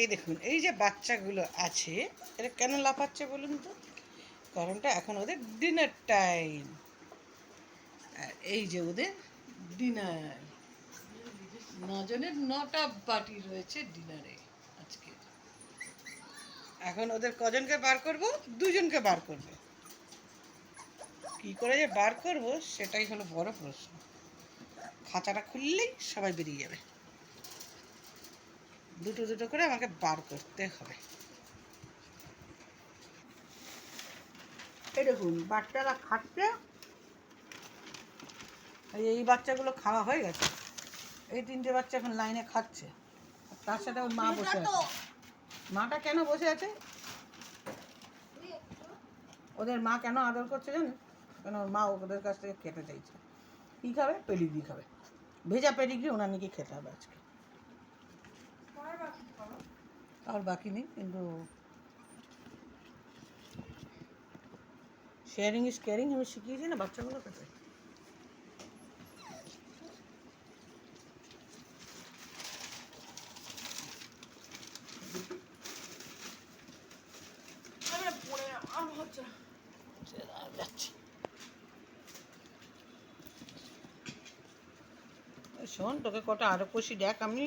এই দেখুন, এই যে বাচ্চাগুলো আছে এরা কেন লাফাচ্ছে বলুন তো? কারণটা এখন ওদের ডিনার টাইম। আর এই যে ওদের ডিনার, 9 জনের 9টা বাটি রয়েছে ডিনারে আজকে। এখন ওদের কজনকে বার করব? 2জনকে বার করব। কি করে যে বার করব সেটাই হলো বড় প্রশ্ন। খাঁচাটা খুললেই সবাই বেরিয়ে যাবে। দুটো দুটো করে আমাকে বার করতে হবে। এই দেখুন বাচ্চারা খাচ্ছে। এই বাচ্চাগুলো খাওয়া হয়ে গেছে। এই 3টে বাচ্চা এখন লাইনে খাচ্ছে। তার সাথে ওর মা বসে আছে। মাটা কেন বসে আছে? ওদের মা কেন আদর করছে জানেন? কেন ওর মা ওদের কাছ থেকে খেতে চাইছে। কী খাবে? পেডিগ্রি খাবে। ভেজা পেডিগ্রি ওনার নাকি খেতে হবে আজকে। আর বাকি নেই, কিন্তু শেয়ারিং ইজ কেয়ারিং আমি শিখিয়েছি না বাচ্চাগুলোর কাছে। শোন, তোকে কটা আরো কষি দেখ, আমি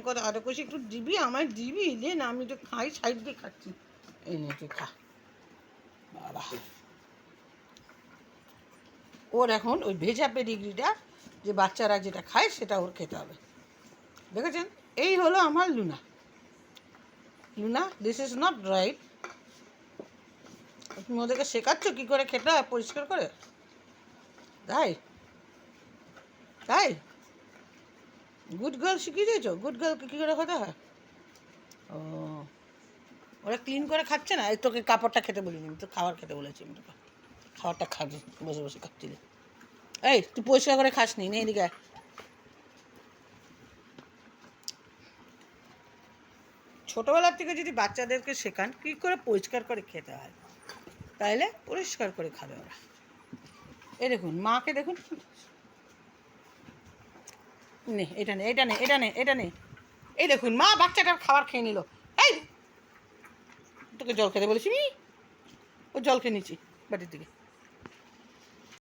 কটা আরো কষি একটু দিবি, আমায় দিবি দে না, আমি তো খাই, সাইড দিয়ে খাচ্ছি। এই নে তুই খা। বাবা, ওর এখন ওই ভেজা পেডিগ্রিটা যে বাচ্চারা যেটা খায় সেটা ওর খেতে হবে। দেখেছেন? এই হলো আমার Luna. Luna, this is not right. তুমি ওদেরকে শেখাচ্ছ কী করে খেতে হয় পরিষ্কার করে? তাই তাই গুড গার্ল শিখিয়ে দিয়েছো? গুড গার্লকে কী করে খেতে হয়? ও, ওরা ক্লিন করে খাচ্ছে না। এই তোকে কাপড়টা খেতে বলিনি, আমি তো খাবার খেতে বলেছি। আমি তোকে খাবারটা খাবি, বসে বসে খাচ্ছিলি। এই তুই পরিষ্কার করে খাস নি, এদিকে। ছোটোবেলার থেকে যদি বাচ্চাদেরকে শেখান কী করে পরিষ্কার করে খেতে হয়, তাইলে পরিষ্কার করে খাবে ওরা। এই দেখুন মাকে দেখুন, নে এটা নে, এটা নে, এটা নে, এটা নে। এই দেখুন মা বাচ্চাটার খাবার খেয়ে নিল। এই তোকে জল খেতে বলেছি, ও জল খেয়ে নিচ্ছি বাটির দিকে।